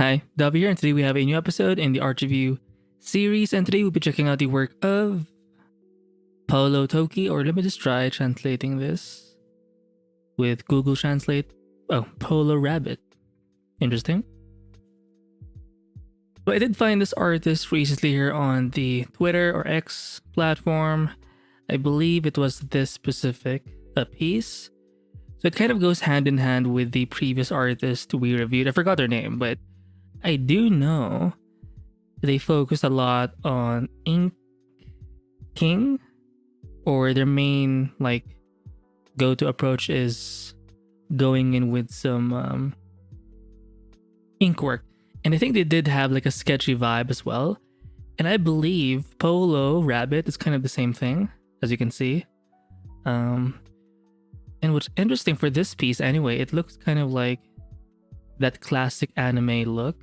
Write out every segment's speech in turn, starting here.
Hi, Davi here, and today we have a new episode in the art review series, and today we'll be checking out the work of 폴로토끼, or let me just try translating this with Google Translate. Oh, Polo Rabbit. Interesting. So I did find this artist recently here on the Twitter or X platform. I believe it was this specific piece. So it kind of goes hand in hand with the previous artist we reviewed. I forgot their name, but I do know they focused a lot on inking, or their main go-to approach is going in with some ink work. And I think they did have a sketchy vibe as well. And I believe Polo Rabbit is kind of the same thing, as you can see. And what's interesting for this piece anyway, it looks kind of like that classic anime look.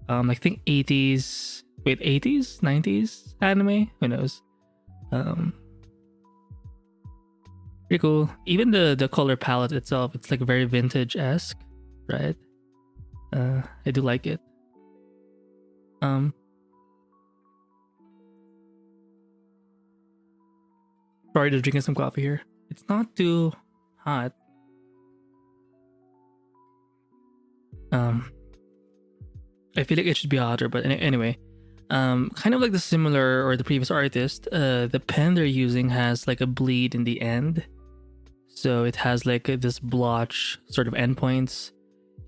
I think 80s, 90s anime? Who knows? Pretty cool. Even the color palette itself, it's very vintage-esque, right? I do like it. Sorry, just drinking some coffee here. It's not too hot. I feel like it should be hotter, but anyway. Kind of like the similar or the previous artist, the pen they're using has a bleed in the end. So it has this blotch sort of endpoints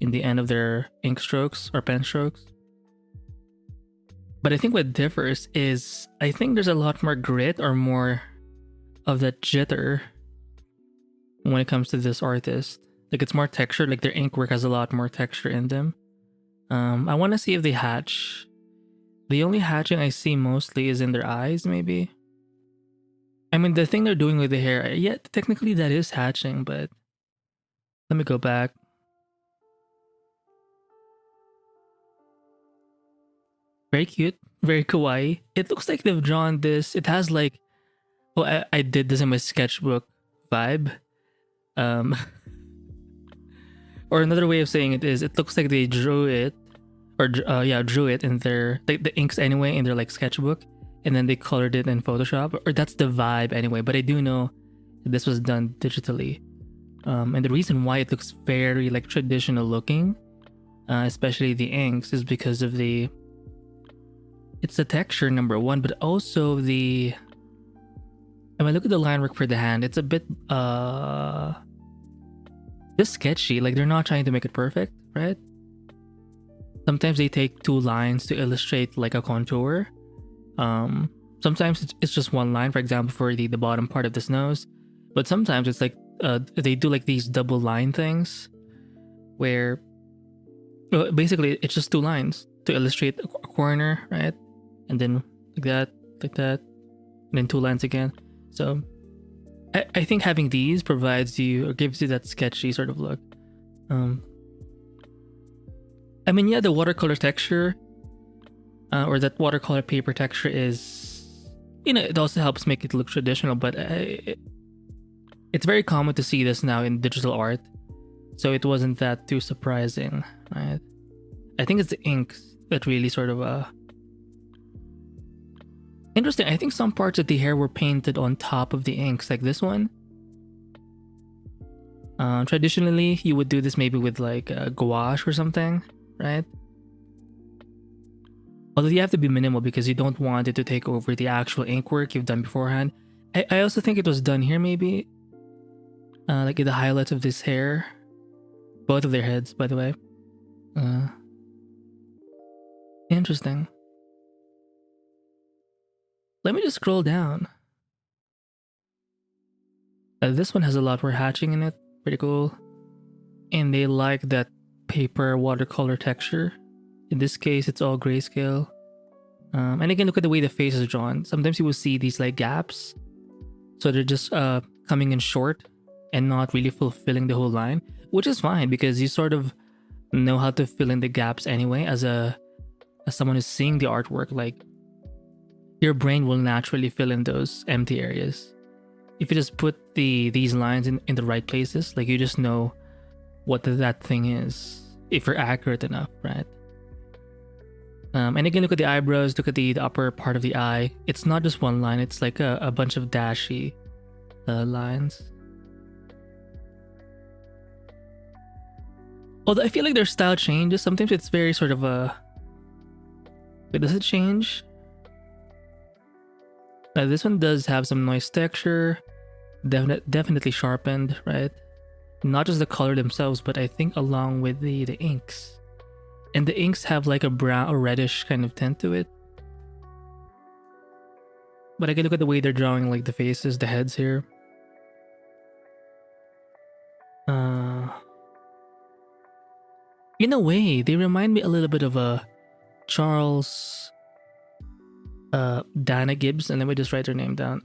in the end of their ink strokes or pen strokes. But I think what differs is I think there's a lot more grit or more of that jitter when it comes to this artist. It's more texture, their ink work has a lot more texture in them. I want to see if they hatch. The only hatching I see mostly is in their eyes, maybe. I mean, the thing they're doing with the hair, yeah, technically that is hatching, but let me go back. Very cute, very kawaii. It looks like they've drawn this. It has I did this in my sketchbook vibe. Or another way of saying it is, it looks like they drew it, or drew it in their the inks anyway in their sketchbook, and then they colored it in Photoshop. Or that's the vibe anyway. But I do know this was done digitally, and the reason why it looks very traditional looking, especially the inks, is because of it's the texture, number one, but also the. I mean, look at the line work for the hand. It's a bit just sketchy. They're not trying to make it perfect, right? Sometimes they take two lines to illustrate a contour. Sometimes it's just one line, for example, for the bottom part of this nose. But sometimes it's they do these double line things where basically it's just two lines to illustrate a corner, right? And then like that, and then two lines again. So I think having these provides you or gives you that sketchy sort of look. I mean, yeah, the watercolor texture or that watercolor paper texture is, it also helps make it look traditional, but it's very common to see this now in digital art. So it wasn't that too surprising, right? I think it's the inks that really sort of interesting. I think some parts of the hair were painted on top of the inks, like this one. Traditionally, you would do this maybe with gouache or something, right? Although you have to be minimal because you don't want it to take over the actual ink work you've done beforehand. I also think it was done here maybe. In the highlights of this hair. Both of their heads, by the way. Interesting. Let me just scroll down. This one has a lot more hatching in it. Pretty cool. And they like that paper watercolor texture. In this case, it's all grayscale. And again, look at the way the face is drawn. Sometimes you will see these gaps. So they're just coming in short and not really fulfilling the whole line. Which is fine because you sort of know how to fill in the gaps anyway as someone who's seeing the artwork. Your brain will naturally fill in those empty areas. If you just put these lines in the right places, you just know what that thing is, if you're accurate enough, right? And again, look at the eyebrows, look at the upper part of the eye. It's not just one line, it's like a bunch of dashy lines. Although I feel like their style changes. Sometimes it's very sort of a... Wait, does it change? This one does have some noise texture. Definitely sharpened, right? Not just the color themselves, but I think along with the inks. And the inks have like a brown or reddish kind of tint to it. But I can look at the way they're drawing like the faces, the heads here. In a way, they remind me a little bit of a Charles Dana Gibson. Let me just write her name down.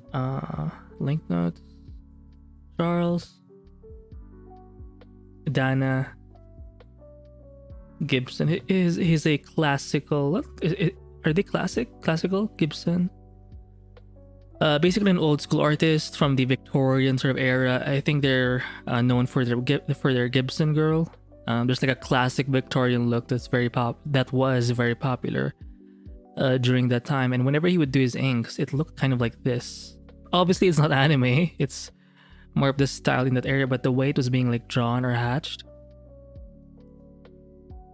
Link notes. Charles Dana Gibson. He's a classical. Are they classical Gibson? Basically an old school artist from the Victorian sort of era. I think they're known for their Gibson girl. There's like a classic Victorian look that was very popular during that time. And whenever he would do his inks, it looked kind of like this. Obviously, it's not anime. It's more of the style in that area, but the way it was being like drawn or hatched.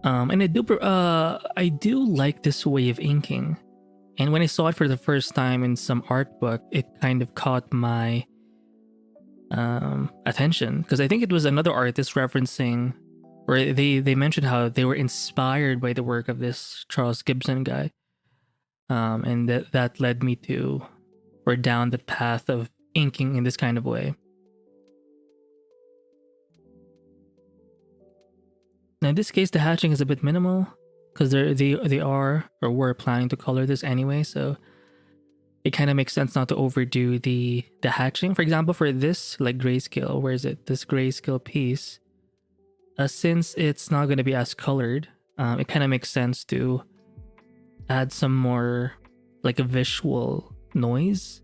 And I do like this way of inking. And when I saw it for the first time in some art book, it kind of caught my attention, because I think it was another artist referencing, or they mentioned how they were inspired by the work of this Charles Gibson guy, and that led me to, or down the path of inking in this kind of way. Now in this case, the hatching is a bit minimal, because they are or were planning to color this anyway, so it kind of makes sense not to overdo the hatching. For example, for this like grayscale, where is it? This grayscale piece, since it's not going to be as colored, it kind of makes sense to add some more like a visual noise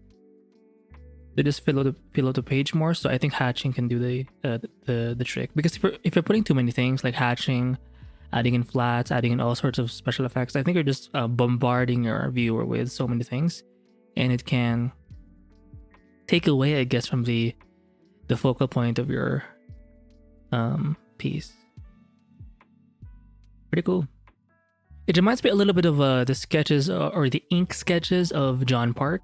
to just fill out the page more. So I think hatching can do the trick, because if you're putting too many things like hatching, adding in flats, adding in all sorts of special effects, I think you're just bombarding your viewer with so many things, and it can take away, I guess, from the focal point of your piece. Pretty cool. It reminds me a little bit of the sketches or the ink sketches of John Park.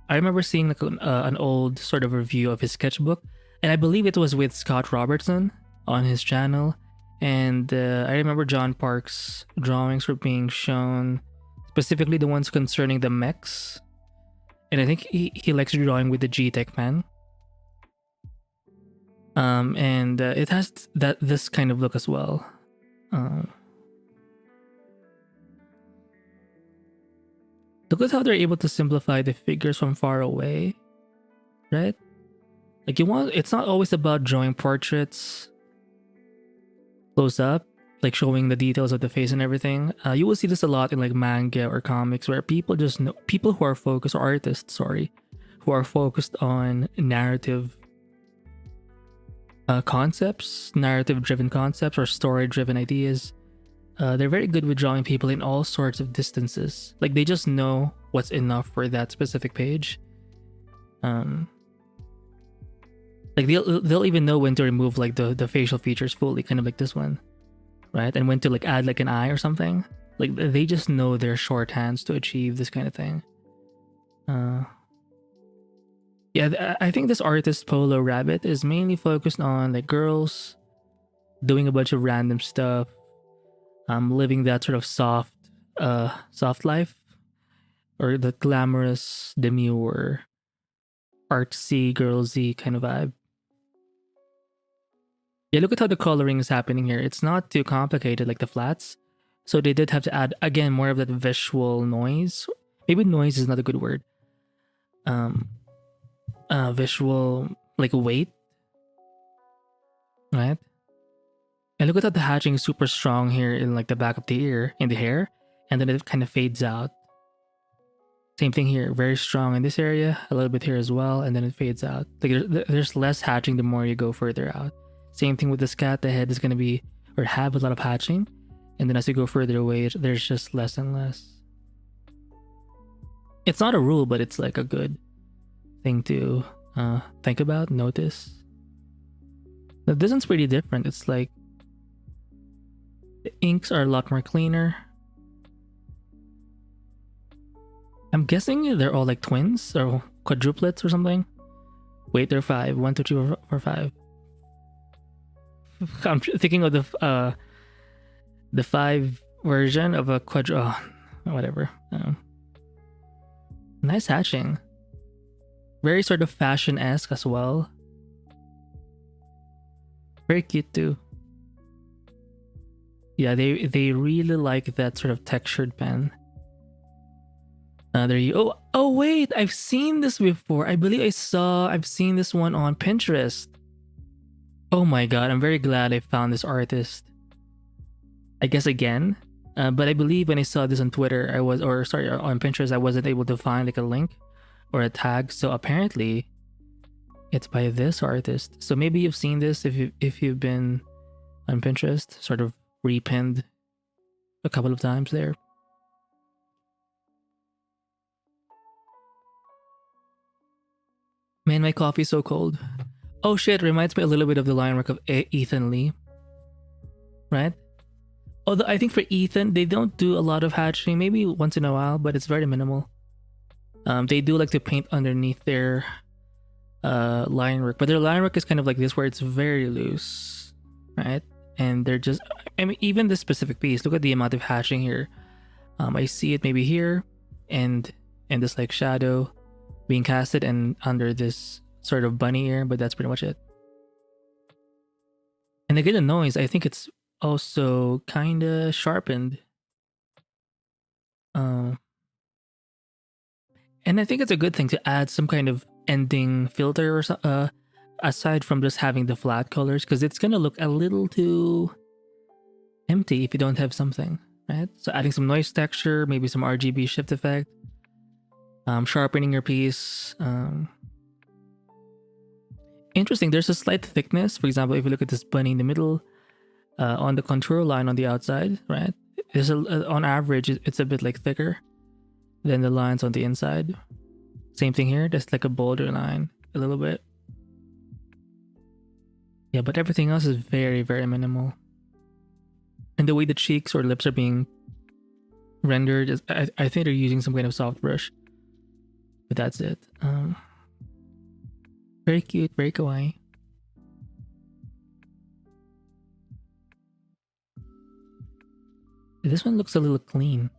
I remember seeing like an old sort of review of his sketchbook, and I believe it was with Scott Robertson on his channel. And I remember John Park's drawings were being shown, specifically the ones concerning the mechs. And I think he likes drawing with the G-Tech pen. And it has this kind of look as well. Look at how they're able to simplify the figures from far away, right? Like it's not always about drawing portraits close up, like showing the details of the face and everything. You will see this a lot in like manga or comics, where people who are focused, or artists, sorry, who are focused on narrative concepts, narrative-driven concepts, or story-driven ideas. They're very good with drawing people in all sorts of distances. Like they just know what's enough for that specific page. Like they'll even know when to remove like the facial features fully, kind of like this one, right? And when to like add like an eye or something. Like they just know their shorthands to achieve this kind of thing. Yeah, I think this artist Polo Rabbit is mainly focused on like girls doing a bunch of random stuff, living that sort of soft life, or the glamorous, demure, artsy, girlsy kind of vibe. Yeah, look at how the coloring is happening here. It's not too complicated like the flats, so they did have to add again more of that visual noise. Maybe noise is not a good word. Visual like weight, right? And look at how the hatching is super strong here in like the back of the ear, in the hair, and then it kind of fades out. Same thing here, very strong in this area, a little bit here as well, and then it fades out. Like there's less hatching the more you go further out. Same thing with this cat. The head is going to be, or have a lot of hatching, And then as you go further away, there's just less and less. It's not a rule, but it's like a good thing to think about, notice. This one's pretty different. It's like the inks are a lot more cleaner. I'm guessing they're all like twins or quadruplets or something. Wait, they're 5. 1, 2, 3, 4, 5. I'm thinking of the 5 version of a whatever. Nice hatching. Very sort of fashion-esque as well. Very cute too. Yeah, they really like that sort of textured pen. There you. Oh wait, I've seen this before. I believe I've seen this one on Pinterest. Oh my god, I'm very glad I found this artist. I guess again, but I believe when I saw this on Twitter, on Pinterest, I wasn't able to find like a link or a tag. So apparently, it's by this artist. So maybe you've seen this if you've been on Pinterest, sort of repinned a couple of times there. Man, my coffee's so cold. Oh shit, reminds me a little bit of the line work of Ethan Lee. Right? Although I think for Ethan, they don't do a lot of hatching, maybe once in a while, but it's very minimal. They do like to paint underneath their line work, but their line work is kind of like this where it's very loose, right? And they're just, I mean, even this specific piece, look at the amount of hatching here. I see it maybe here and this like shadow being casted and under this sort of bunny ear, but that's pretty much it. And again, the noise, I think it's also kind of sharpened. And I think it's a good thing to add some kind of ending filter or aside from just having the flat colors, because it's gonna look a little too empty if you don't have something, right? So adding some noise texture, maybe some RGB shift effect, sharpening your piece. Interesting, there's a slight thickness. For example, if you look at this bunny in the middle, on the contour line on the outside, right? There's on average, it's a bit like thicker than the lines on the inside. Same thing here, there's like a bolder line a little bit. Yeah, but everything else is very, very minimal. And the way the cheeks or lips are being rendered, I think they're using some kind of soft brush. But that's it. Very cute, very kawaii. This one looks a little clean.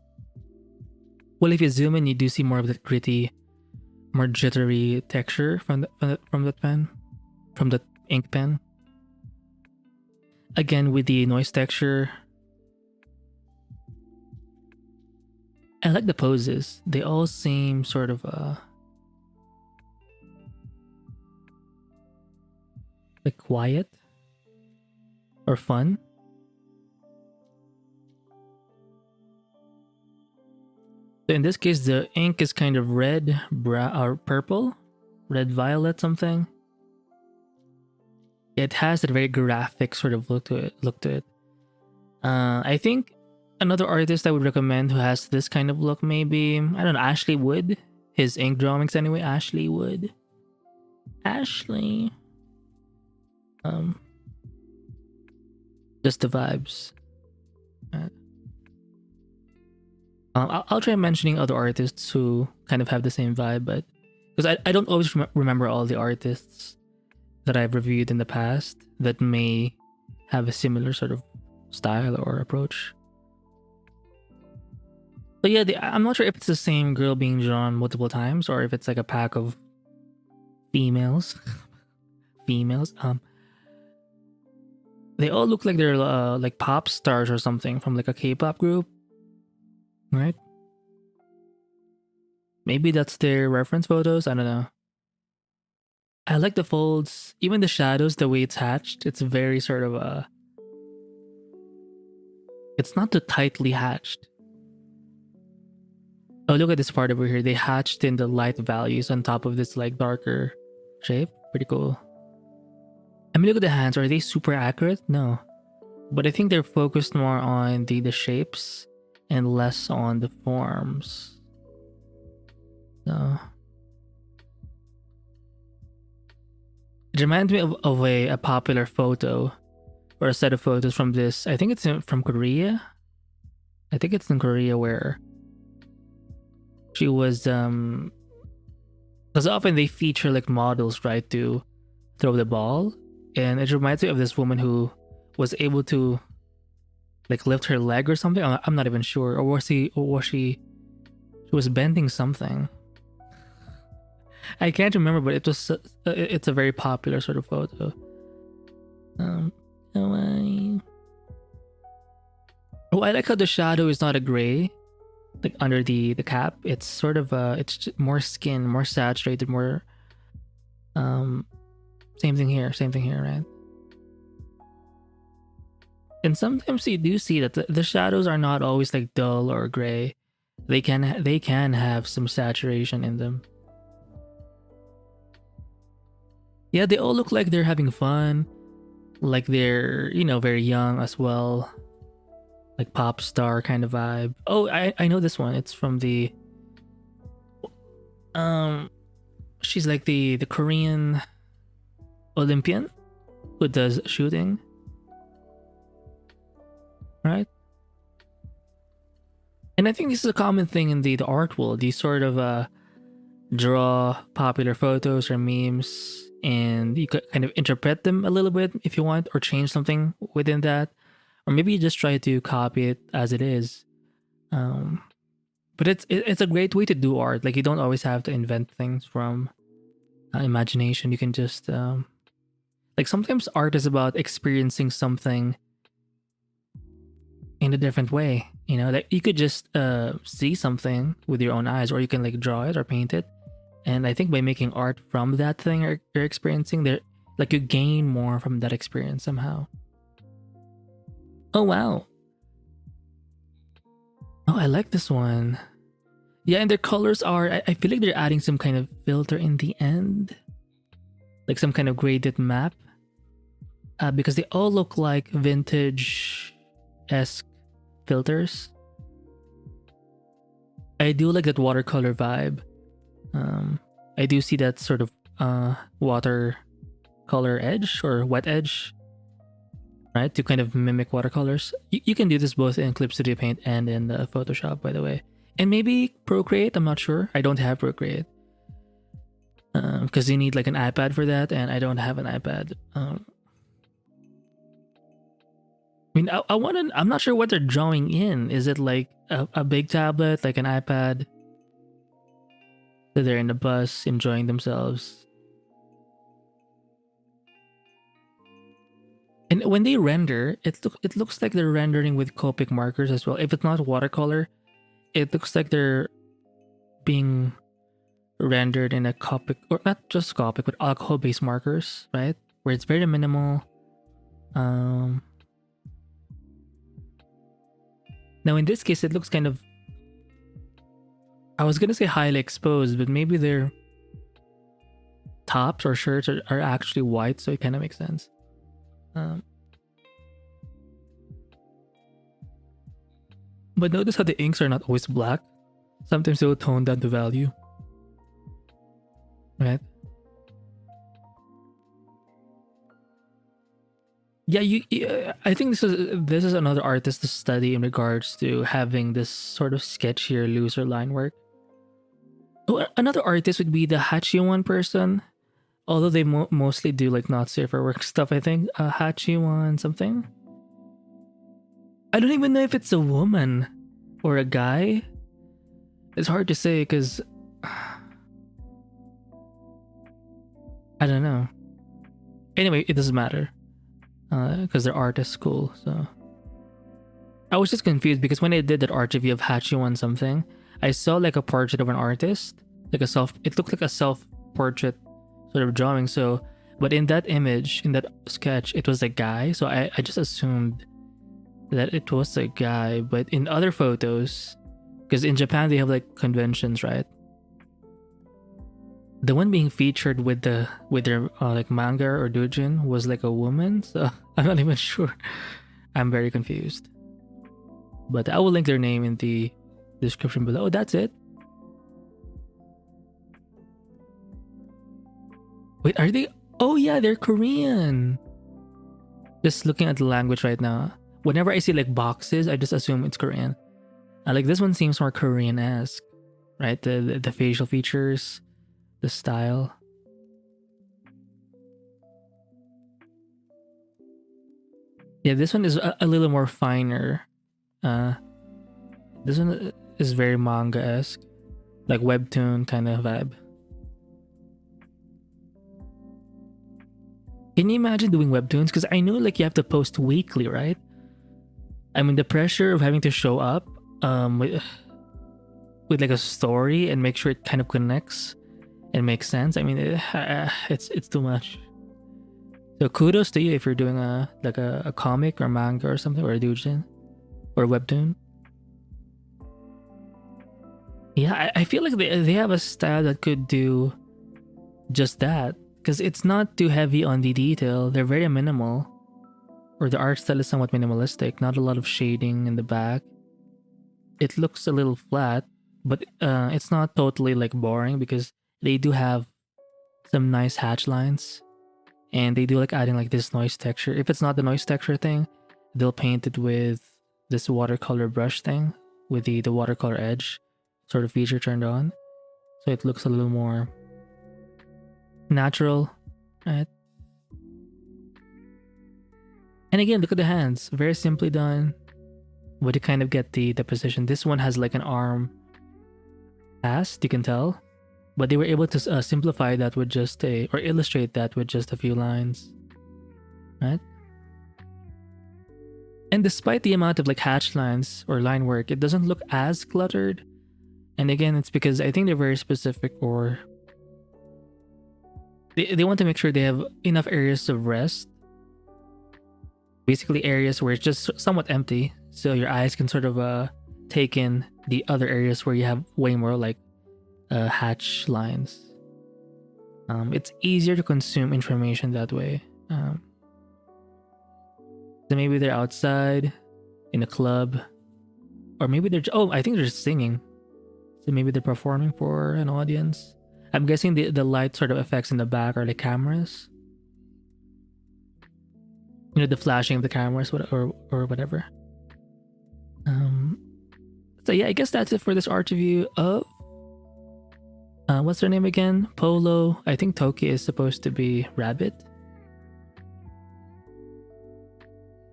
Well, if you zoom in, you do see more of that gritty, more jittery texture from that pen, from the ink pen. Again, with the noise texture. I like the poses. They all seem sort of like quiet or fun. So in this case, the ink is kind of red, brown, or purple, red violet something. It has a very graphic sort of look to it. I think another artist I would recommend who has this kind of look, maybe, I don't know, Ashley Wood. His ink drawings anyway, Ashley Wood. Ashley. Just the vibes. I'll try mentioning other artists who kind of have the same vibe, but because I don't always remember all the artists that I've reviewed in the past that may have a similar sort of style or approach. But yeah, I'm not sure if it's the same girl being drawn multiple times or if it's like a pack of females. They all look like they're like pop stars or something from like a K-pop group. Right? Maybe that's their reference photos. I don't know. I like the folds, even the shadows, the way it's hatched. It's very sort of it's not too tightly hatched. Oh, look at this part over here. They hatched in the light values on top of this like darker shape. Pretty cool. I mean, look at the hands. Are they super accurate? No. But I think they're focused more on the shapes and less on the forms. So it reminds me of a popular photo or a set of photos from this. I think it's from Korea. I think it's in Korea where she was because often they feature like models, right, to throw the ball, and it reminds me of this woman who was able to like lift her leg or something. I'm not even sure, or was she was bending something. I can't remember, but it's a very popular sort of photo. Oh, I like how the shadow is not a gray, like under the cap. It's sort of it's more skin, more saturated, more same thing here, right? And sometimes you do see that the shadows are not always like dull or gray. They can have some saturation in them. Yeah, they all look like they're having fun, like they're, you know, very young as well, like pop star kind of vibe. Oh, I know this one. It's from the she's like the Korean Olympian who does shooting, right? And I think this is a common thing in the art world. You sort of draw popular photos or memes, and you could kind of interpret them a little bit if you want, or change something within that, or maybe you just try to copy it as it is. But it's a great way to do art. Like, you don't always have to invent things from imagination. You can just like, sometimes art is about experiencing something in a different way. You know, like you could just see something with your own eyes, or you can like draw it or paint it. And I think by making art from that thing you're experiencing, there, like, you gain more from that experience somehow. Oh wow. Oh, I like this one. Yeah, and their colors are, I feel like they're adding some kind of filter in the end, like some kind of graded map, because they all look like vintage-esque filters. I do like that watercolor vibe. I do see that sort of watercolor edge or wet edge, right, to kind of mimic watercolors. You can do this both in Clip Studio Paint and in Photoshop, by the way. And maybe Procreate, I'm not sure. I don't have Procreate. Because you need like an iPad for that, and I don't have an iPad. I mean, I'm not sure what they're drawing in. Is it like a big tablet, like an iPad? So they're in the bus enjoying themselves. And when they render, it looks like they're rendering with Copic markers as well. If it's not watercolor, it looks like they're being rendered in a Copic, or not just Copic, but alcohol-based markers, right? Where it's very minimal. Now in this case, it looks kind of, I was gonna say highly exposed, but maybe their tops or shirts are actually white, so it kind of makes sense. But notice how the inks are not always black. Sometimes they'll tone down the value, right? Yeah, I think this is another artist to study in regards to having this sort of sketchier, looser line work. Oh, another artist would be the Hachiwan person, although they mostly do like not safe for work stuff. I think Hachiwan something. I don't even know if it's a woman or a guy. It's hard to say because I don't know. Anyway, it doesn't matter because their art is cool. So I was just confused because when I did that art review of Hachiwan something, I saw like a portrait of an artist, like it looked like a self-portrait sort of drawing. So, but in that image, in that sketch, it was a guy. So I just assumed that it was a guy. But in other photos, because in Japan they have like conventions, right? The one being featured with their like manga or doujin was like a woman. So I'm not even sure. I'm very confused. But I will link their name in the description below. Oh, that's it. Wait, are they? Oh yeah, they're Korean. Just looking at the language right now. Whenever I see like boxes, I just assume it's Korean. Like this one seems more Korean-esque, right? The facial features, the style. Yeah, this one is a little more finer. This one is very manga-esque, like webtoon kind of vibe. Can you imagine doing webtoons? Because I know like you have to post weekly, right? I mean, the pressure of having to show up with like a story and make sure it kind of connects and makes sense. I mean, it's too much. So kudos to you if you're doing a comic or manga or something, or a doujin or a webtoon. Yeah, I feel like they have a style that could do just that, because it's not too heavy on the detail. They're very minimal, or the art style is somewhat minimalistic. Not a lot of shading in the back. It looks a little flat, but it's not totally like boring, because they do have some nice hatch lines, and they do like adding like this noise texture. If it's not the noise texture thing, they'll paint it with this watercolor brush thing with the watercolor edge sort of feature turned on, so it looks a little more natural, right? And again, look at the hands, very simply done, but you kind of get the position. This one has like an arm cast, you can tell, but they were able to simplify that with just or illustrate that with just a few lines, right? And despite the amount of like hatch lines or line work, it doesn't look as cluttered. And again, it's because I think they're very specific, or they want to make sure they have enough areas of rest. Basically areas where it's just somewhat empty, so your eyes can sort of take in the other areas where you have way more like hatch lines. It's easier to consume information that way. So maybe they're outside in a club, or maybe they're I think they're just singing. So maybe they're performing for an audience. I'm guessing the light sort of effects in the back are like cameras. You know, the flashing of the cameras or whatever. So yeah, I guess that's it for this art review of what's their name again? Polo. I think Toki is supposed to be rabbit.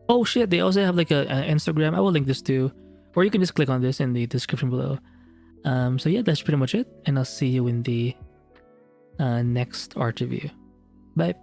Oh shit, they also have like an Instagram. I will link this too, or you can just click on this in the description below. So yeah, that's pretty much it, and I'll see you in the next art review. Bye.